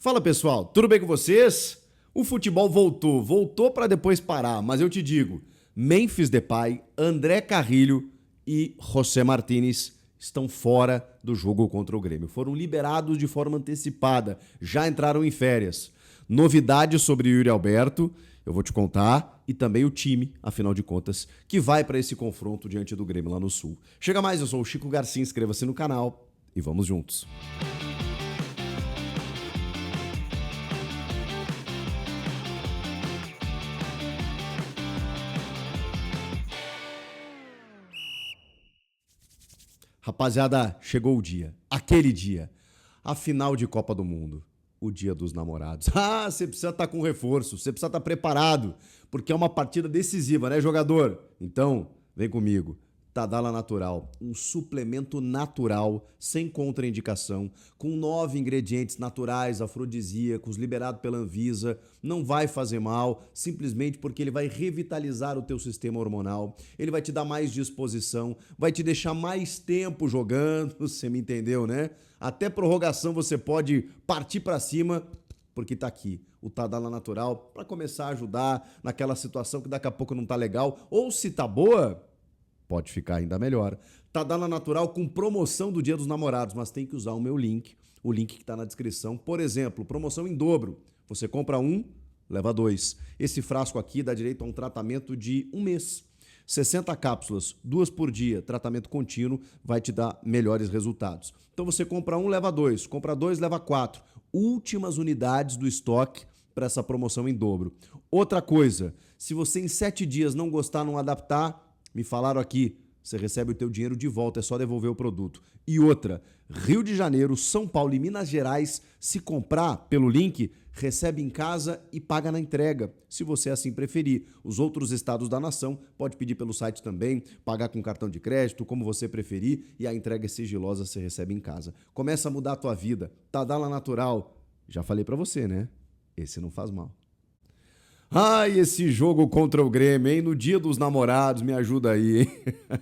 Fala pessoal, tudo bem com vocês? O futebol voltou para depois parar, mas eu te digo, Memphis Depay, André Carrilho e José Martínez estão fora do jogo contra o Grêmio. Foram liberados de forma antecipada, já entraram em férias. Novidades sobre Yuri Alberto, eu vou te contar, e também o time, afinal de contas, que vai para esse confronto diante do Grêmio lá no Sul. Chega mais, eu sou o Chico Garcia, inscreva-se no canal e vamos juntos. Rapaziada, chegou o dia, aquele dia, a final de Copa do Mundo, o dia dos namorados. Ah, você precisa estar com reforço, você precisa estar preparado, porque é uma partida decisiva, né, jogador? Então, vem comigo. Tadala Natural, um suplemento natural, sem contraindicação, com 9 ingredientes naturais, afrodisíacos, liberado pela Anvisa, não vai fazer mal, simplesmente porque ele vai revitalizar o teu sistema hormonal, ele vai te dar mais disposição, vai te deixar mais tempo jogando, você me entendeu, né? Até prorrogação você pode partir para cima, porque tá aqui o Tadala Natural, para começar a ajudar naquela situação que daqui a pouco não tá legal, ou se tá boa, pode ficar ainda melhor. Tadala Natural com promoção do Dia dos Namorados, mas tem que usar o meu link, o link que está na descrição. Por exemplo, promoção em dobro. Você compra um, leva 2. Esse frasco aqui dá direito a um tratamento de 1 mês. 60 cápsulas, 2 por dia, tratamento contínuo, vai te dar melhores resultados. Então você compra um, leva 2. Compra 2, leva 4. Últimas unidades do estoque para essa promoção em dobro. Outra coisa, se você em 7 dias não gostar, não adaptar, me falaram aqui, você recebe o teu dinheiro de volta, é só devolver o produto. E outra, Rio de Janeiro, São Paulo e Minas Gerais, se comprar pelo link, recebe em casa e paga na entrega, se você assim preferir. Os outros estados da nação, pode pedir pelo site também, pagar com cartão de crédito, como você preferir, e a entrega é sigilosa, você recebe em casa. Começa a mudar a tua vida. Tadala Natural, já falei pra você, né? Esse não faz mal. Ai, esse jogo contra o Grêmio, hein? No Dia dos Namorados, me ajuda aí, hein?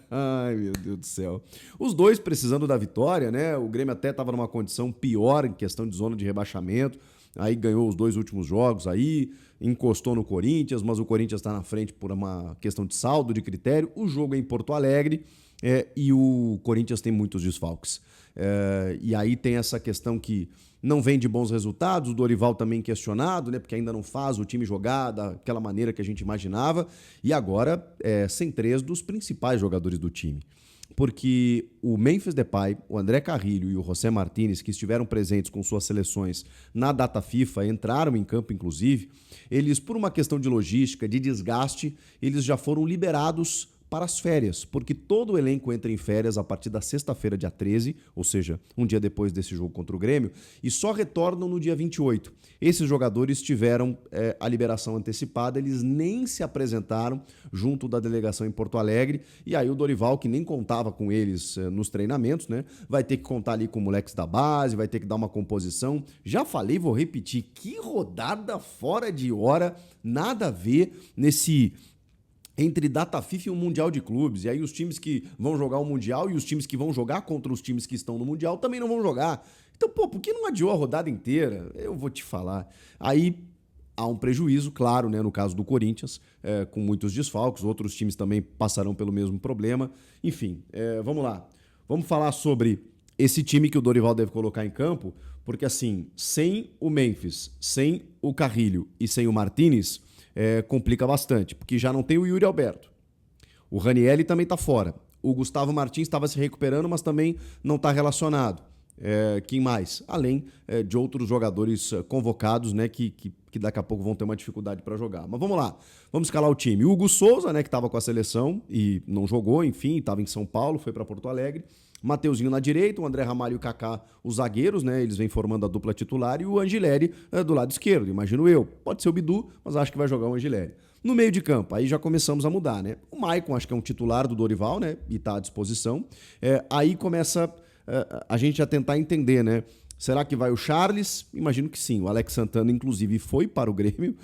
Ai, meu Deus do céu. Os dois precisando da vitória, né? O Grêmio até estava numa condição pior em questão de zona de rebaixamento. Aí ganhou os 2 últimos jogos aí, encostou no Corinthians, mas o Corinthians está na frente por uma questão de saldo, de critério. O jogo é em Porto Alegre e o Corinthians tem muitos desfalques. E aí tem essa questão que não vem de bons resultados, o Dorival também questionado, né, porque ainda não faz o time jogar daquela maneira que a gente imaginava, e agora sem 3 dos principais jogadores do time. Porque o Memphis Depay, o André Carrilho e o José Martínez, que estiveram presentes com suas seleções na data FIFA, entraram em campo inclusive, eles, por uma questão de logística, de desgaste, eles já foram liberados para as férias, porque todo o elenco entra em férias a partir da sexta-feira, dia 13, ou seja, um dia depois desse jogo contra o Grêmio, e só retornam no dia 28. Esses jogadores tiveram a liberação antecipada, eles nem se apresentaram junto da delegação em Porto Alegre, e aí o Dorival, que nem contava com eles nos treinamentos, né, vai ter que contar ali com moleques da base, vai ter que dar uma composição. Já falei, vou repetir, que rodada fora de hora, nada a ver nesse entre data FIFA e um Mundial de Clubes. E aí os times que vão jogar o Mundial e os times que vão jogar contra os times que estão no Mundial também não vão jogar. Então, pô, por que não adiou a rodada inteira? Eu vou te falar. Aí há um prejuízo, claro, né, no caso do Corinthians, com muitos desfalques. Outros times também passarão pelo mesmo problema. Enfim, vamos lá. Vamos falar sobre esse time que o Dorival deve colocar em campo, porque assim, sem o Memphis, sem o Carrilho e sem o Martínez, complica bastante, porque já não tem o Yuri Alberto. O Ranieri também está fora. O Gustavo Martins estava se recuperando, mas também não está relacionado. Quem mais? Além de outros jogadores convocados, né, que daqui a pouco vão ter uma dificuldade para jogar. Mas vamos lá, vamos escalar o time. O Hugo Souza, né, que estava com a seleção e não jogou, enfim, estava em São Paulo, foi para Porto Alegre. Mateuzinho na direita, o André Ramalho e o Kaká, os zagueiros, né? Eles vêm formando a dupla titular, e o Angileri do lado esquerdo, imagino eu. Pode ser o Bidu, mas acho que vai jogar o Angileri. No meio de campo, aí já começamos a mudar, né? O Maicon, acho que é um titular do Dorival, né? E tá à disposição. Aí começa a gente a tentar entender, né? Será que vai o Charles? Imagino que sim. O Alex Santana, inclusive, foi para o Grêmio.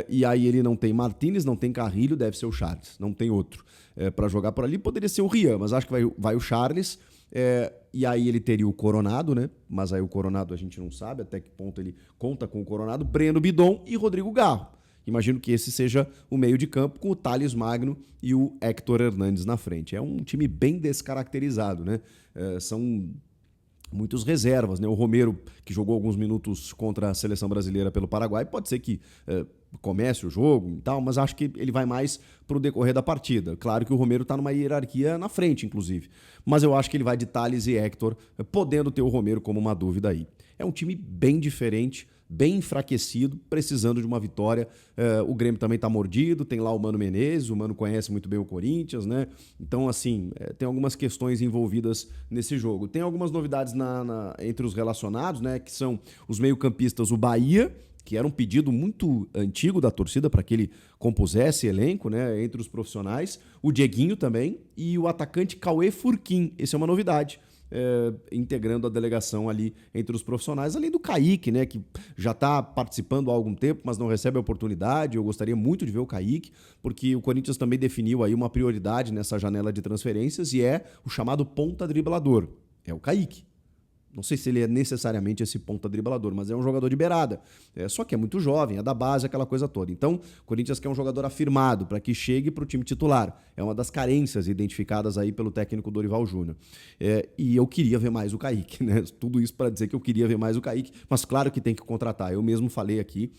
E aí ele não tem Martínez, não tem Carrilho, deve ser o Charles. Não tem outro para jogar por ali. Poderia ser o Rian, mas acho que vai o Charles. E aí ele teria o Coronado, né? Mas aí o Coronado a gente não sabe até que ponto ele conta com o Coronado, Breno Bidon e Rodrigo Garro. Imagino que esse seja o meio de campo com o Thales Magno e o Héctor Hernandes na frente. É um time bem descaracterizado, né? São muitos reservas, né? O Romero, que jogou alguns minutos contra a seleção brasileira pelo Paraguai, pode ser que comece o jogo e tal, mas acho que ele vai mais pro decorrer da partida. Claro que o Romero tá numa hierarquia na frente, inclusive. Mas eu acho que ele vai de Thales e Héctor, podendo ter o Romero como uma dúvida aí. É um time bem diferente, bem enfraquecido, precisando de uma vitória. O Grêmio também tá mordido, tem lá o Mano Menezes, o Mano conhece muito bem o Corinthians, né? Então, assim, tem algumas questões envolvidas nesse jogo. Tem algumas novidades entre os relacionados, né? Que são os meio-campistas, o Bahia, que era um pedido muito antigo da torcida para que ele compusesse elenco, né, entre os profissionais, o Dieguinho também e o atacante Cauê Furquim. Essa é uma novidade, integrando a delegação ali entre os profissionais, além do Kaique, né, que já está participando há algum tempo, mas não recebe a oportunidade. Eu gostaria muito de ver o Kaique, porque o Corinthians também definiu aí uma prioridade nessa janela de transferências e é o chamado ponta driblador, é o Kaique. Não sei se ele é necessariamente esse ponta driblador, mas é um jogador de beirada. Só que é muito jovem, é da base, aquela coisa toda. Então, o Corinthians quer um jogador afirmado para que chegue para o time titular. É uma das carências identificadas aí pelo técnico Dorival Júnior. E eu queria ver mais o Kaique, né? Tudo isso para dizer que eu queria ver mais o Kaique, mas claro que tem que contratar. Eu mesmo falei aqui,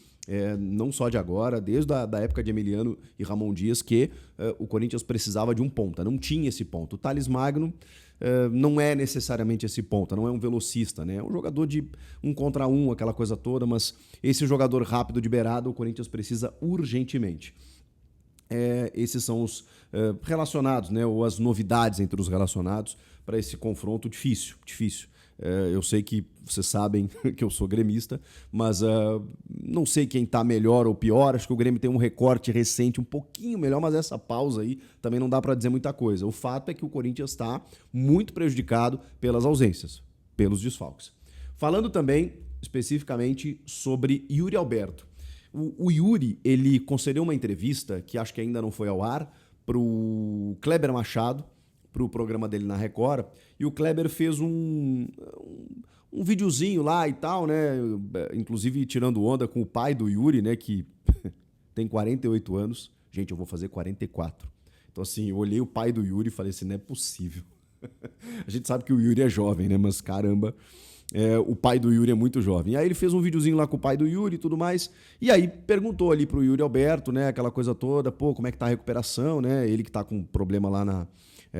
não só de agora, desde a época de Emiliano e Ramon Dias, que o Corinthians precisava de um ponta. Não tinha esse ponto. O Thales Magno não é necessariamente esse ponta, não é um velocista, né? É um jogador de 1 contra 1, aquela coisa toda, mas esse jogador rápido de beirada o Corinthians precisa urgentemente. Esses são os relacionados, né? Ou as novidades entre os relacionados para esse confronto difícil. Eu sei que vocês sabem que eu sou gremista, mas não sei quem está melhor ou pior. Acho que o Grêmio tem um recorte recente um pouquinho melhor, mas essa pausa aí também não dá para dizer muita coisa. O fato é que o Corinthians está muito prejudicado pelas ausências, pelos desfalques. Falando também especificamente sobre Yuri Alberto. O Yuri, ele concedeu uma entrevista, que acho que ainda não foi ao ar, para o Kleber Machado, para o programa dele na Record, e o Kleber fez um videozinho lá e tal, né? Inclusive tirando onda com o pai do Yuri, né? Que tem 48 anos. Gente, eu vou fazer 44. Então, assim, eu olhei o pai do Yuri e falei assim, não é possível. A gente sabe que o Yuri é jovem, né? Mas caramba, o pai do Yuri é muito jovem. E aí ele fez um videozinho lá com o pai do Yuri e tudo mais. E aí perguntou ali pro Yuri Alberto, né? Aquela coisa toda, pô, como é que tá a recuperação, né? Ele que tá com problema lá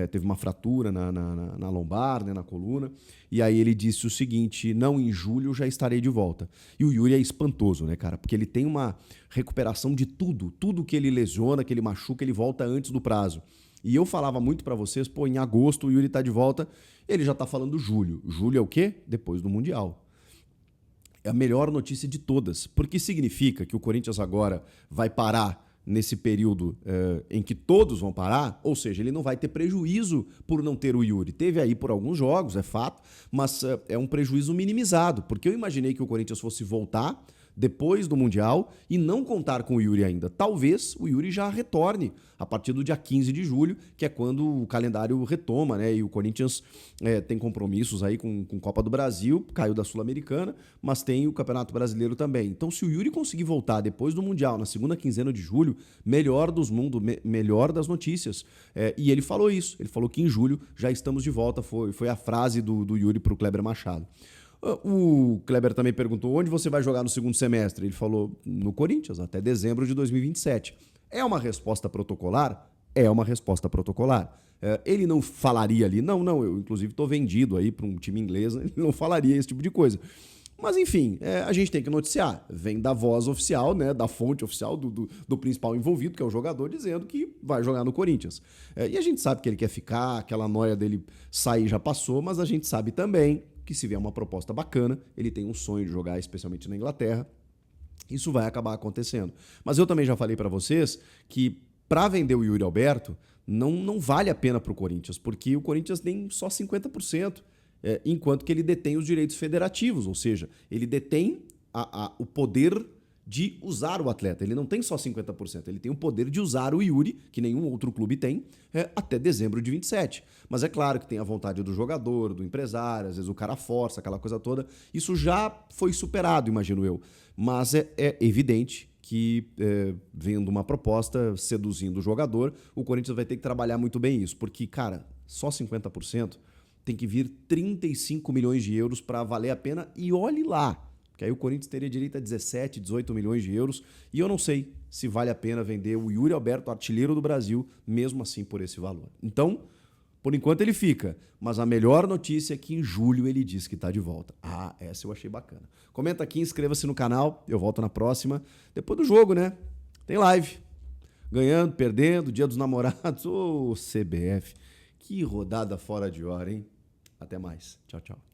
teve uma fratura na lombar, né, na coluna, e aí ele disse o seguinte, não, em julho já estarei de volta. E o Yuri é espantoso, né, cara, porque ele tem uma recuperação de tudo que ele lesiona, que ele machuca, ele volta antes do prazo. E eu falava muito pra vocês, pô, em agosto o Yuri tá de volta, ele já tá falando julho. Julho é o quê? Depois do Mundial. É a melhor notícia de todas, porque significa que o Corinthians agora vai parar nesse período em que todos vão parar, ou seja, ele não vai ter prejuízo por não ter o Yuri. Teve aí por alguns jogos, é fato, mas é um prejuízo minimizado, porque eu imaginei que o Corinthians fosse voltar depois do Mundial e não contar com o Yuri ainda. Talvez o Yuri já retorne a partir do dia 15 de julho, que é quando o calendário retoma, né? E o Corinthians tem compromissos aí com Copa do Brasil, caiu da Sul-Americana, mas tem o Campeonato Brasileiro também. Então, se o Yuri conseguir voltar depois do Mundial, na segunda quinzena de julho, melhor dos mundos, melhor das notícias. E ele falou isso, ele falou que em julho já estamos de volta, foi a frase do Yuri para o Kleber Machado. O Kleber também perguntou onde você vai jogar no segundo semestre. Ele falou no Corinthians, até dezembro de 2027. É uma resposta protocolar? É uma resposta protocolar. Ele não falaria ali, não, eu inclusive estou vendido aí para um time inglês, ele não falaria esse tipo de coisa. Mas enfim, a gente tem que noticiar. Vem da voz oficial, né, da fonte oficial do principal envolvido, que é o jogador, dizendo que vai jogar no Corinthians. E a gente sabe que ele quer ficar, aquela noia dele sair já passou, mas a gente sabe também que se vier uma proposta bacana, ele tem um sonho de jogar, especialmente na Inglaterra, isso vai acabar acontecendo. Mas eu também já falei para vocês que para vender o Yuri Alberto não vale a pena para o Corinthians, porque o Corinthians tem só 50%, enquanto que ele detém os direitos federativos, ou seja, ele detém o poder de usar o atleta. Ele não tem só 50%, ele tem o poder de usar o Yuri, que nenhum outro clube tem, até dezembro de 27. Mas é claro que tem a vontade do jogador, do empresário, às vezes o cara força, aquela coisa toda. Isso já foi superado, imagino eu. Mas é evidente que, vendo uma proposta, seduzindo o jogador, o Corinthians vai ter que trabalhar muito bem isso. Porque, cara, só 50% tem que vir 35 milhões de euros para valer a pena. E olhe lá, que aí o Corinthians teria direito a 17, 18 milhões de euros. E eu não sei se vale a pena vender o Yuri Alberto, artilheiro do Brasil, mesmo assim por esse valor. Então, por enquanto ele fica. Mas a melhor notícia é que em julho ele diz que está de volta. Ah, essa eu achei bacana. Comenta aqui, inscreva-se no canal. Eu volto na próxima. Depois do jogo, né? Tem live. Ganhando, perdendo, Dia dos Namorados. Ô, CBF. Que rodada fora de hora, hein? Até mais. Tchau, tchau.